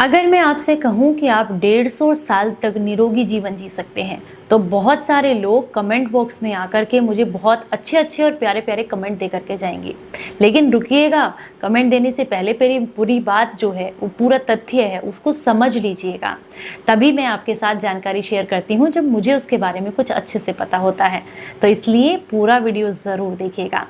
अगर मैं आपसे कहूं कि आप 150 साल तक निरोगी जीवन जी सकते हैं तो बहुत सारे लोग कमेंट बॉक्स में आकर के मुझे बहुत अच्छे अच्छे और प्यारे प्यारे कमेंट दे करके जाएंगे। लेकिन रुकिएगा, कमेंट देने से पहले पूरी बात जो है वो पूरा तथ्य है उसको समझ लीजिएगा। तभी मैं आपके साथ जानकारी शेयर करती हूँ जब मुझे उसके बारे में कुछ अच्छे से पता होता है। तो इसलिए पूरा वीडियो ज़रूर देखिएगा।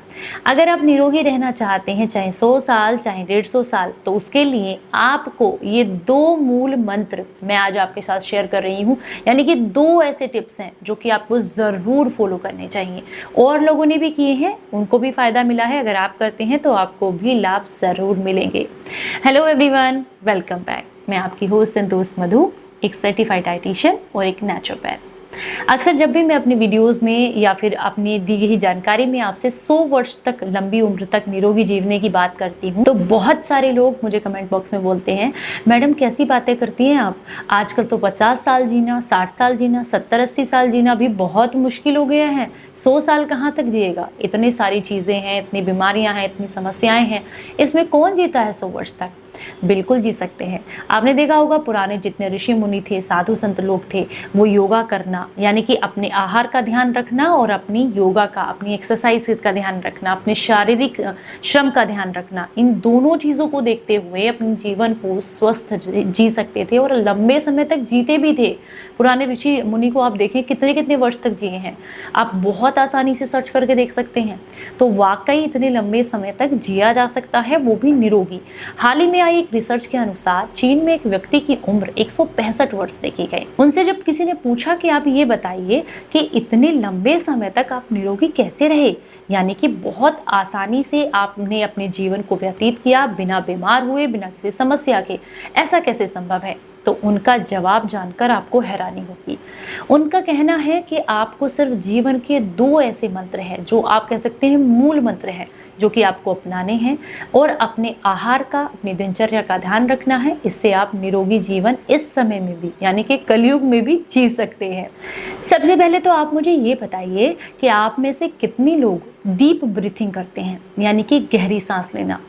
अगर आप निरोगी रहना चाहते हैं, चाहे 100 साल चाहे 150 साल, तो उसके लिए आपको ये 2 मूल मंत्र मैं आज आपके साथ शेयर कर रही हूँ। यानी कि 2 ऐसे टिप्स हैं जो कि आपको ज़रूर फॉलो करने चाहिए। और लोगों ने भी किए हैं, उनको भी फ़ायदा मिला है। अगर आप करते हैं तो आपको भी लाभ ज़रूर मिलेंगे। Hello everyone, welcome back. मैं आपकी होस्ट संतोष मधु, एक सर्टिफाइड डाइटिशियन और एक नेचुरोपैथ। अक्सर जब भी मैं अपनी वीडियोस में या फिर अपनी दी गई जानकारी में आपसे 100 वर्ष तक लंबी उम्र तक निरोगी जीने की बात करती हूँ तो बहुत सारे लोग मुझे कमेंट बॉक्स में बोलते हैं, मैडम कैसी बातें करती हैं आप, आजकल तो 50 साल जीना, 60 साल जीना, 70-80 साल जीना भी बहुत मुश्किल हो गया है। 100 साल कहाँ तक जिएगा, इतनी सारी चीज़ें हैं, इतनी बीमारियाँ हैं, इतनी समस्याएँ हैं, इसमें कौन जीता है 100 वर्ष तक। बिल्कुल जी सकते हैं। आपने देखा होगा पुराने जितने ऋषि मुनि थे, साधु संत लोग थे, वो योगा करना यानी कि अपने आहार का ध्यान रखना और अपनी योगा का, अपनी एक्सरसाइज का ध्यान रखना, अपने शारीरिक श्रम का ध्यान रखना, इन दोनों चीज़ों को देखते हुए अपने जीवन को स्वस्थ जी सकते थे और लंबे समय तक जीते भी थे। पुराने ऋषि मुनि को आप देखें कितने कितने वर्ष तक जिए हैं, आप बहुत आसानी से सर्च करके देख सकते हैं। तो वाकई इतने लंबे समय तक जिया जा सकता है, वो भी निरोगी। हाल ही में आई एक रिसर्च के अनुसार चीन में एक व्यक्ति की उम्र 165 वर्ष देखी गई। उनसे जब किसी ने पूछा कि आप ये बताइए कि इतने लंबे समय तक आप निरोगी कैसे रहे, यानी कि बहुत आसानी से आपने अपने जीवन को व्यतीत किया बिना बीमार हुए, बिना किसी समस्या के, ऐसा कैसे संभव है। तो उनका जवाब जानकर आपको हैरानी होगी। उनका कहना है कि आपको सिर्फ जीवन के 2 ऐसे मंत्र हैं जो आप कह सकते हैं मूल मंत्र हैं, जो कि आपको अपनाने हैं और अपने आहार का, अपनी दिनचर्या का ध्यान रखना है। इससे आप निरोगी जीवन इस समय में भी यानी कि कलयुग में भी जी सकते हैं। सबसे पहले तो आप मुझे ये बताइए कि आप में से कितने लोग डीप ब्रीथिंग करते हैं, यानी कि गहरी सांस लेना।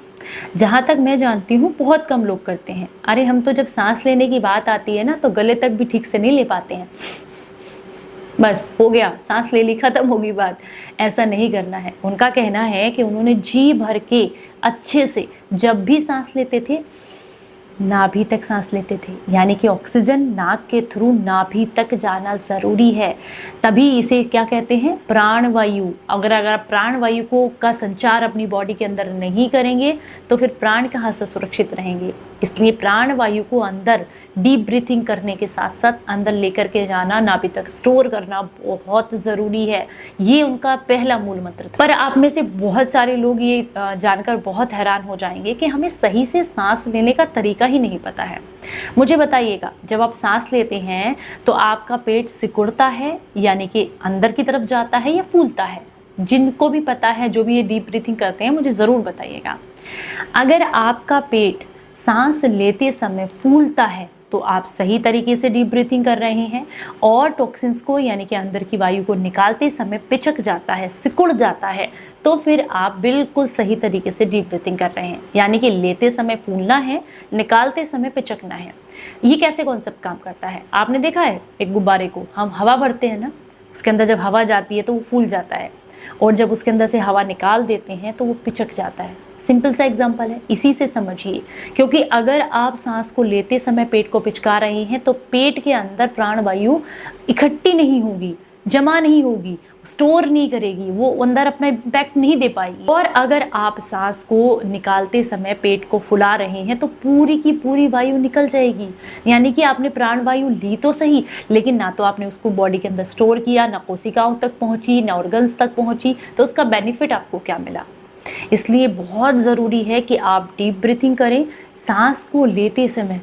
जहाँ तक मैं जानती हूँ बहुत कम लोग करते हैं। अरे हम तो जब सांस लेने की बात आती है ना तो गले तक भी ठीक से नहीं ले पाते हैं, बस हो गया, सांस ले ली, खत्म होगी बात। ऐसा नहीं करना है। उनका कहना है कि उन्होंने जी भर के अच्छे से जब भी सांस लेते थे नाभि तक सांस लेते थे, यानी कि ऑक्सीजन नाक के थ्रू नाभि तक जाना ज़रूरी है। तभी इसे क्या कहते हैं, प्राणवायु। अगर आप प्राणवायु का संचार अपनी बॉडी के अंदर नहीं करेंगे तो फिर प्राण कहाँ से सुरक्षित रहेंगे। इसलिए प्राणवायु को अंदर डीप ब्रीथिंग करने के साथ साथ अंदर लेकर के जाना, नाभि तक स्टोर करना बहुत ज़रूरी है। ये उनका पहला मूल मंत्र था। पर आप में से बहुत सारे लोग ये जानकर बहुत हैरान हो जाएंगे कि हमें सही से सांस लेने का तरीका ही नहीं पता है। मुझे बताइएगा, जब आप सांस लेते हैं तो आपका पेट सिकुड़ता है यानी कि अंदर की तरफ जाता है या फूलता है? जिनको भी पता है, जो भी ये डीप ब्रीथिंग करते हैं, मुझे ज़रूर बताइएगा। अगर आपका पेट सांस लेते समय फूलता है तो आप सही तरीके से डीप ब्रीथिंग कर रहे हैं, और टॉक्सिन्स को यानी कि अंदर की वायु को निकालते समय पिचक जाता है, सिकुड़ जाता है, तो फिर आप बिल्कुल सही तरीके से डीप ब्रीथिंग कर रहे हैं। यानी कि लेते समय फूलना है, निकालते समय पिचकना है। ये कैसे कॉन्सेप्ट काम करता है? आपने देखा है एक गुब्बारे को हम हवा भरते हैं ना, उसके अंदर जब हवा जाती है तो वो फूल जाता है, और जब उसके अंदर से हवा निकाल देते हैं तो वो पिचक जाता है। सिंपल सा एग्जांपल है, इसी से समझिए। क्योंकि अगर आप सांस को लेते समय पेट को पिचका रहे हैं तो पेट के अंदर प्राणवायु इकट्ठी नहीं होगी, जमा नहीं होगी, स्टोर नहीं करेगी, वो अंदर अपना इम्पैक्ट नहीं दे पाएगी। और अगर आप सांस को निकालते समय पेट को फुला रहे हैं तो पूरी की पूरी वायु निकल जाएगी। यानी कि आपने प्राणवायु ली तो सही, लेकिन ना तो आपने उसको बॉडी के अंदर स्टोर किया, ना कोशिकाओं तक पहुंची, ना ऑर्गन्स तक पहुंची, तो उसका बेनिफिट आपको क्या मिला। इसलिए बहुत ज़रूरी है कि आप डीप ब्रीथिंग करें। सांस को लेते समय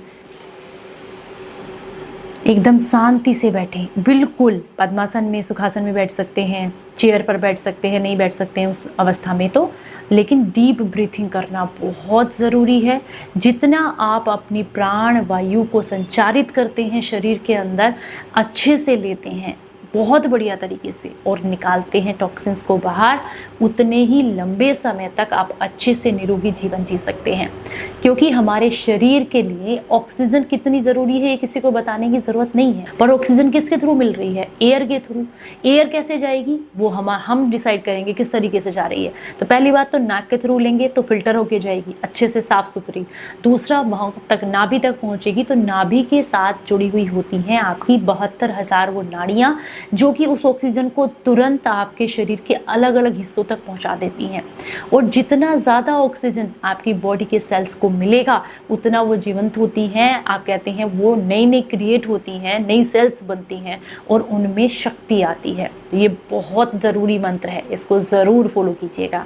एकदम शांति से बैठें, बिल्कुल पद्मासन में, सुखासन में बैठ सकते हैं, चेयर पर बैठ सकते हैं, नहीं बैठ सकते हैं उस अवस्था में तो, लेकिन डीप ब्रीथिंग करना बहुत ज़रूरी है। जितना आप अपनी प्राण वायु को संचारित करते हैं शरीर के अंदर, अच्छे से लेते हैं, बहुत बढ़िया तरीके से और निकालते हैं टॉक्सिन्स को बाहर, उतने ही लंबे समय तक आप अच्छे से निरोगी जीवन जी सकते हैं। क्योंकि हमारे शरीर के लिए ऑक्सीजन कितनी ज़रूरी है ये किसी को बताने की ज़रूरत नहीं है। पर ऑक्सीजन किसके थ्रू मिल रही है? एयर के थ्रू। एयर कैसे जाएगी वो हम डिसाइड करेंगे किस तरीके से जा रही है। तो पहली बात तो नाक के थ्रू लेंगे तो फिल्टर होके जाएगी अच्छे से साफ सुथरी। दूसरा, वहाँ तक नाभि तक पहुँचेगी तो नाभि के साथ जुड़ी हुई होती हैं आपकी 72,000 वो नाड़ियाँ, जो कि उस ऑक्सीजन को तुरंत आपके शरीर के अलग अलग हिस्सों तक पहुंचा देती हैं। और जितना ज़्यादा ऑक्सीजन आपकी बॉडी के सेल्स को मिलेगा उतना वो जीवंत होती हैं। आप कहते हैं वो नई नई क्रिएट होती हैं, नई सेल्स बनती हैं और उनमें शक्ति आती है। तो ये बहुत ज़रूरी मंत्र है, इसको ज़रूर फॉलो कीजिएगा।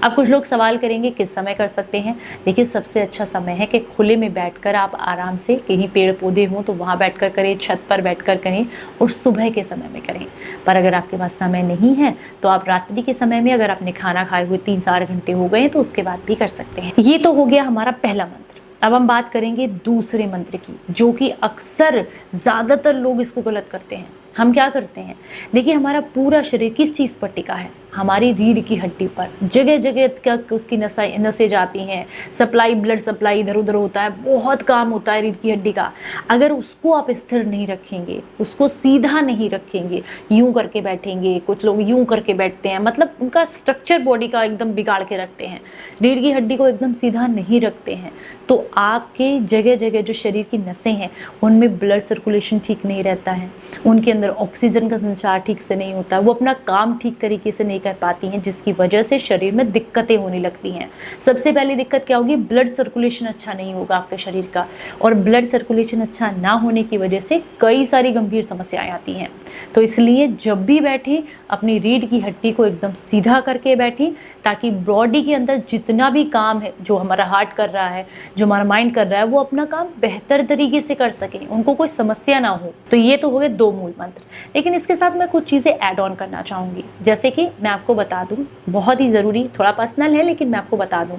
अब कुछ लोग सवाल करेंगे किस समय कर सकते हैं। देखिए, सबसे अच्छा समय है कि खुले में बैठकर आप आराम से, कहीं पेड़ पौधे हों तो वहाँ बैठकर करें, छत पर बैठकर करें और सुबह के समय में करें। पर अगर आपके पास समय नहीं है तो आप रात्रि के समय में, अगर आपने खाना खाए हुए 3-4 घंटे हो गए तो उसके बाद भी कर सकते हैं। ये तो हो गया हमारा पहला मंत्र। अब हम बात करेंगे दूसरे मंत्र की, जो कि अक्सर ज़्यादातर लोग इसको गलत करते हैं। हम क्या करते हैं, देखिए हमारा पूरा शरीर किस चीज़ पर टिका है? हमारी रीढ़ की हड्डी पर। जगह जगह तक उसकी नसें जाती हैं, सप्लाई, ब्लड सप्लाई इधर उधर होता है, बहुत काम होता है रीढ़ की हड्डी का। अगर उसको आप स्थिर नहीं रखेंगे, उसको सीधा नहीं रखेंगे, यूं करके बैठेंगे, कुछ लोग यूं करके बैठते हैं, मतलब उनका स्ट्रक्चर बॉडी का एकदम बिगाड़ के रखते हैं, रीढ़ की हड्डी को एकदम सीधा नहीं रखते हैं, तो आपके जगह जगह जो शरीर की नसें हैं उनमें ब्लड सर्कुलेशन ठीक नहीं रहता है, उनके अंदर ऑक्सीजन का संचार ठीक से नहीं होता, वो अपना काम ठीक तरीके से नहीं कर पाती हैं, जिसकी वजह से शरीर में दिक्कतें होने लगती हैं। सबसे पहली दिक्कत क्या होगी? ब्लड सर्कुलेशन अच्छा नहीं होगा आपके शरीर का, और ब्लड सर्कुलेशन अच्छा ना होने की वजह से कई सारी गंभीर समस्याएं आती हैं। तो इसलिए जब भी बैठें अपनी रीढ़ की हड्डी को एकदम सीधा करके बैठें, ताकि बॉडी के अंदर जितना भी काम है, जो हमारा हार्ट कर रहा है, जो हमारा माइंड कर रहा है, वो अपना काम बेहतर तरीके से कर सकें, उनको कोई समस्या ना हो। तो ये तो हो गए 2 मूल मंत्र। लेकिन इसके साथ मैं कुछ चीज़ें ऐड ऑन करना चाहूँगी, जैसे कि मैं आपको बता दूं, बहुत ही ज़रूरी, थोड़ा पर्सनल है लेकिन मैं आपको बता दूं।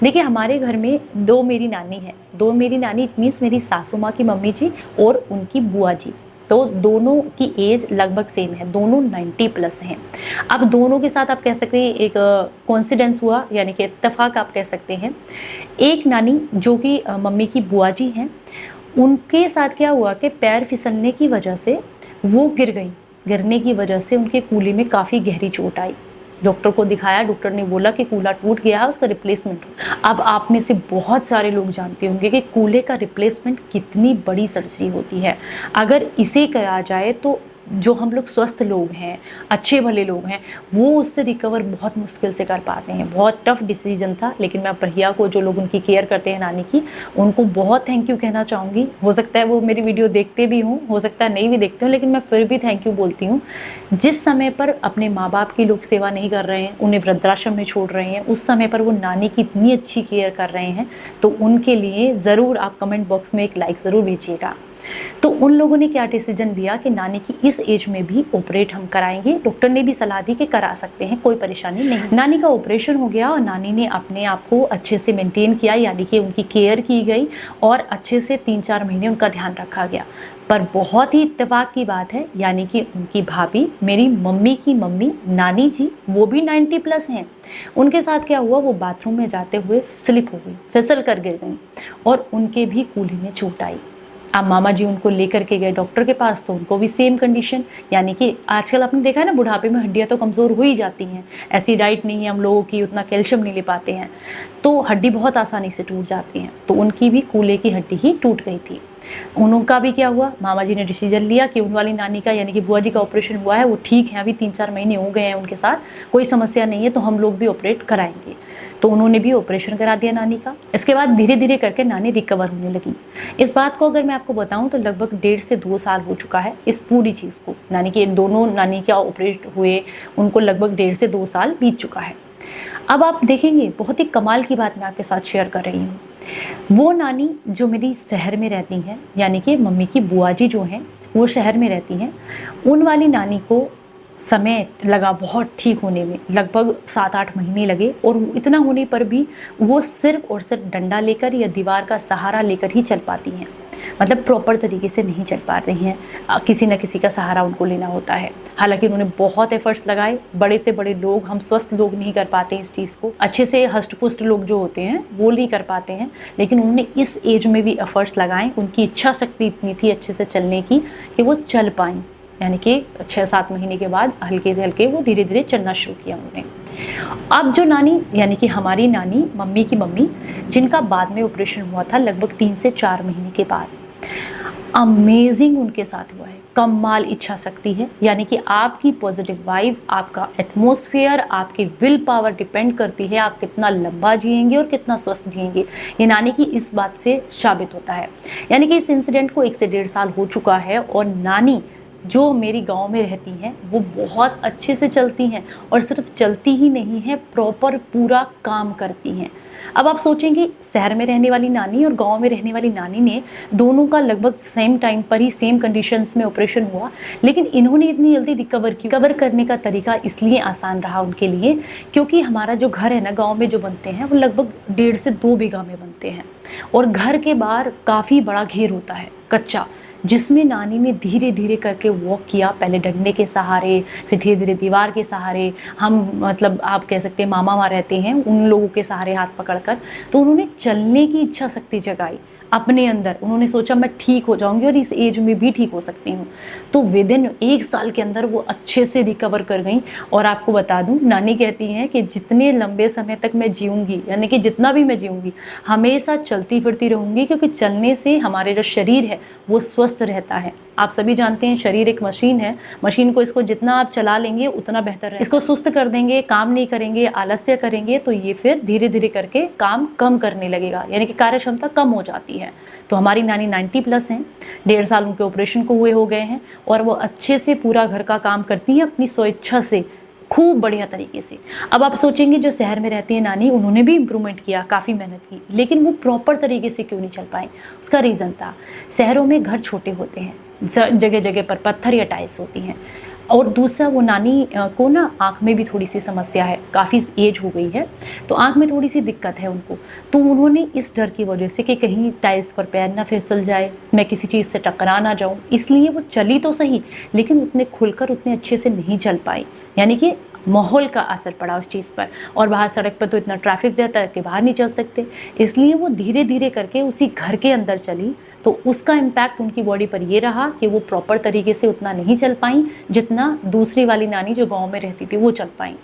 देखिए, हमारे घर में 2 मेरी नानी है। 2 मेरी नानी इट मीन्स मेरी सासू माँ की मम्मी जी और उनकी बुआ जी। तो दोनों की एज लगभग सेम है, दोनों 90+ हैं। अब दोनों के साथ आप कह सकते हैं एक कोइंसिडेंस हुआ, यानी कि इत्तेफाक आप कह सकते हैं। एक नानी जो कि मम्मी की बुआ जी हैं, उनके साथ क्या हुआ कि पैर फिसलने की वजह से वो गिर गई। गिरने की वजह से उनके कूल्हे में काफ़ी गहरी चोट आई। डॉक्टर को दिखाया, डॉक्टर ने बोला कि कूल्हा टूट गया है, उसका रिप्लेसमेंट। अब आप में से बहुत सारे लोग जानते होंगे कि कूल्हे का रिप्लेसमेंट कितनी बड़ी सर्जरी होती है। अगर इसे करा जाए तो जो हम लोग स्वस्थ लोग हैं, अच्छे भले लोग हैं, वो उससे रिकवर बहुत मुश्किल से कर पाते हैं। बहुत टफ डिसीजन था, लेकिन मैं भैया को, जो लोग उनकी केयर करते हैं नानी की, उनको बहुत थैंक यू कहना चाहूँगी। हो सकता है वो मेरी वीडियो देखते भी हों, हो सकता है नहीं भी देखते हों, लेकिन मैं फिर भी थैंक यू बोलती हूँ। जिस समय पर अपने माँ बाप की लोग सेवा नहीं कर रहे हैं, उन्हें वृद्धाश्रम में छोड़ रहे हैं, उस समय पर वो नानी की इतनी अच्छी केयर कर रहे हैं, तो उनके लिए ज़रूर आप कमेंट बॉक्स में एक लाइक ज़रूर भेजिएगा। तो उन लोगों ने क्या डिसीजन लिया कि नानी की इस एज में भी ऑपरेट हम कराएंगे। डॉक्टर ने भी सलाह दी कि करा सकते हैं, कोई परेशानी नहीं। नानी का ऑपरेशन हो गया और नानी ने अपने आप को अच्छे से मेंटेन किया, यानी कि उनकी केयर की गई और अच्छे से 3-4 महीने उनका ध्यान रखा गया। पर बहुत ही इत्तेफाक की बात है, यानी कि उनकी भाभी, मेरी मम्मी की मम्मी नानी जी, वो भी 90+ हैं। उनके साथ क्या हुआ, वो बाथरूम में जाते हुए स्लिप हो गई, फिसल कर गिर गई और उनके भी कूल्हे में चोट आई। अब मामा जी उनको लेकर के गए डॉक्टर के पास, तो उनको भी सेम कंडीशन, यानी कि आजकल आपने देखा है ना, बुढ़ापे में हड्डियां तो कमज़ोर हो ही जाती हैं। ऐसी डाइट नहीं है हम लोगों की, उतना कैल्शियम नहीं ले पाते हैं, तो हड्डी बहुत आसानी से टूट जाती हैं। तो उनकी भी कूल्हे की हड्डी ही टूट गई थी। उनका भी क्या हुआ, मामा जी ने डिसीजन लिया कि उन वाली नानी का, यानी कि बुआ जी का ऑपरेशन हुआ है, वो ठीक है, अभी 3-4 महीने हो गए हैं उनके साथ, कोई समस्या नहीं है, तो हम लोग भी ऑपरेट कराएंगे। तो उन्होंने भी ऑपरेशन करा दिया नानी का। इसके बाद धीरे धीरे करके नानी रिकवर होने लगी। इस बात को अगर मैं आपको बताऊं तो लगभग 1.5 से 2 साल हो चुका है इस पूरी चीज़ को, यानी कि दोनों नानी क्या ऑपरेट हुए, उनको लगभग 1.5 से 2 साल बीत चुका है। अब आप देखेंगे, बहुत ही कमाल की बात मैं आपके साथ शेयर कर रही हूँ। वो नानी जो मेरी शहर में रहती हैं, यानी कि मम्मी की बुआ जी जो हैं वो शहर में रहती हैं, उन वाली नानी को समय लगा बहुत ठीक होने में, लगभग 7-8 महीने लगे, और इतना होने पर भी वो सिर्फ और सिर्फ डंडा लेकर या दीवार का सहारा लेकर ही चल पाती हैं। मतलब प्रॉपर तरीके से नहीं चल पा रही हैं, किसी न किसी का सहारा उनको लेना होता है। हालांकि उन्होंने बहुत एफर्ट्स लगाए, बड़े से बड़े लोग, हम स्वस्थ लोग नहीं कर पाते इस चीज़ को, अच्छे से हष्ट-पुष्ट लोग जो होते हैं वो नहीं कर पाते हैं, लेकिन उन्होंने इस एज में भी एफर्ट्स लगाए। उनकी इच्छा शक्ति इतनी थी अच्छे से चलने की कि वो चल पाई। यानी कि 6-7 महीने के बाद हल्के से हल्के वो धीरे धीरे चलना शुरू किया उन्होंने। अब जो नानी, यानी कि हमारी नानी, मम्मी की मम्मी, जिनका बाद में ऑपरेशन हुआ था लगभग 3 से 4 महीने के बाद, अमेजिंग उनके साथ हुआ है। कमाल इच्छा शक्ति है, यानी कि आपकी पॉजिटिव वाइब, आपका एटमॉस्फेयर, आपकी विल पावर डिपेंड करती है आप कितना लंबा जिएंगे और कितना स्वस्थ जिएंगे। ये नानी की इस बात से साबित होता है। यानी कि इस इंसिडेंट को 1 से 1.5 साल हो चुका है, और नानी जो मेरी गांव में रहती हैं वो बहुत अच्छे से चलती हैं, और सिर्फ चलती ही नहीं है, प्रॉपर पूरा काम करती हैं। अब आप सोचेंगे, शहर में रहने वाली नानी और गांव में रहने वाली नानी ने दोनों का लगभग सेम टाइम पर ही सेम कंडीशंस में ऑपरेशन हुआ, लेकिन इन्होंने इतनी जल्दी रिकवर करने का तरीका इसलिए आसान रहा उनके लिए क्योंकि हमारा जो घर है ना, गाँव में जो बनते हैं वो लगभग 1.5 से 2 बीघा में बनते हैं, और घर के बाहर काफ़ी बड़ा घेर होता है कच्चा, जिसमें नानी ने धीरे धीरे करके वॉक किया। पहले डंडे के सहारे, फिर धीरे धीरे दीवार के सहारे, हम मतलब आप कह सकते हैं मामा वहाँ रहते हैं उन लोगों के सहारे हाथ पकड़कर, तो उन्होंने चलने की इच्छा शक्ति जगाई अपने अंदर। उन्होंने सोचा मैं ठीक हो जाऊंगी और इस एज में भी ठीक हो सकती हूँ। तो विदिन 1 साल के अंदर वो अच्छे से रिकवर कर गई। और आपको बता दूँ, नानी कहती हैं कि जितने लंबे समय तक मैं जीऊँगी, यानी कि जितना भी मैं जीऊँगी, हमेशा चलती फिरती रहूँगी, क्योंकि चलने से हमारे जो शरीर है वो स्वस्थ रहता है। आप सभी जानते हैं शरीर एक मशीन है, मशीन को इसको जितना आप चला लेंगे उतना बेहतर है। इसको सुस्त कर देंगे, काम नहीं करेंगे, आलस्य करेंगे, तो ये फिर धीरे धीरे करके काम कम करने लगेगा, यानी कि कार्य क्षमता कम हो जाती है। तो हमारी नानी 90+ हैं, 1.5 साल उनके ऑपरेशन को हुए हो गए हैं, और वो अच्छे से पूरा घर का काम करती हैं अपनी स्वेच्छा से, खूब बढ़िया तरीके से। अब आप सोचेंगे जो शहर में रहती है नानी, उन्होंने भी इम्प्रूवमेंट किया, काफ़ी मेहनत की, लेकिन वो प्रॉपर तरीके से क्यों नहीं चल पाए? उसका रीज़न था, शहरों में घर छोटे होते हैं, जगह जगह पर पत्थर या टाइल्स होती हैं, और दूसरा वो नानी को ना आँख में भी थोड़ी सी समस्या है, काफ़ी एज हो गई है, तो आँख में थोड़ी सी दिक्कत है उनको। तो उन्होंने इस डर की वजह से कि कहीं टाइल्स पर पैर ना फिसल जाए, मैं किसी चीज़ से टकरा ना जाऊँ, इसलिए वो चली तो सही, लेकिन उतने खुलकर उतने अच्छे से नहीं चल पाई। यानी कि माहौल का असर पड़ा उस चीज़ पर, और बाहर सड़क पर तो इतना ट्रैफिक रहता है कि बाहर नहीं चल सकते, इसलिए वो धीरे धीरे करके उसी घर के अंदर चली। तो उसका इम्पैक्ट उनकी बॉडी पर ये रहा कि वो प्रॉपर तरीके से उतना नहीं चल पाई जितना दूसरी वाली नानी जो गांव में रहती थी वो चल पाई।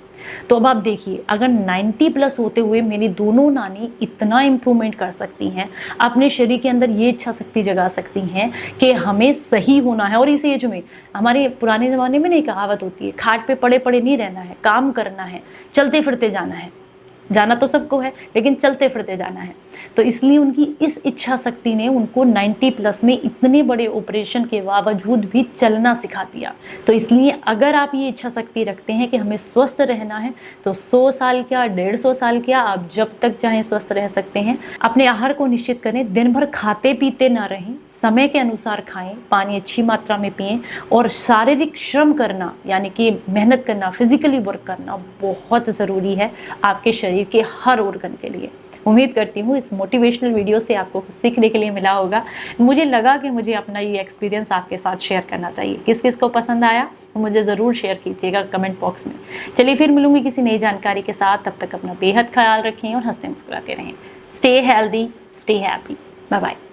तो अब आप देखिए, अगर 90+ होते हुए मेरी दोनों नानी इतना इम्प्रूवमेंट कर सकती हैं, अपने शरीर के अंदर ये इच्छा शक्ति जगा सकती हैं कि हमें सही होना है, और इस एज में, हमारे पुराने ज़माने में नहीं कहावत होती है, खाट पे पड़े पड़े नहीं रहना है, काम करना है, चलते फिरते जाना है। जाना तो सबको है, लेकिन चलते फिरते जाना है। तो इसलिए उनकी इस इच्छा शक्ति ने उनको 90+ में इतने बड़े ऑपरेशन के बावजूद भी चलना सिखा दिया। तो इसलिए अगर आप ये इच्छा शक्ति रखते हैं कि हमें स्वस्थ रहना है, तो 100 साल क्या, 150 साल क्या, आप जब तक चाहें स्वस्थ रह सकते हैं। अपने आहार को निश्चित करें, दिन भर खाते पीते ना रहें, समय के अनुसार खाएं, पानी अच्छी मात्रा में पिएं, और शारीरिक श्रम करना, यानी कि मेहनत करना, फिजिकली वर्क करना बहुत ज़रूरी है आपके शरीर के हर ऑर्गन के लिए। उम्मीद करती हूँ इस मोटिवेशनल वीडियो से आपको कुछ सीखने के लिए मिला होगा। मुझे लगा कि मुझे अपना ये एक्सपीरियंस आपके साथ शेयर करना चाहिए। किस किस को पसंद आया तो मुझे ज़रूर शेयर कीजिएगा कमेंट बॉक्स में। चलिए फिर मिलूंगी किसी नई जानकारी के साथ, तब तक अपना बेहद ख्याल रखें और हंसते मुस्कुराते रहें। Stay healthy, stay happy, bye bye.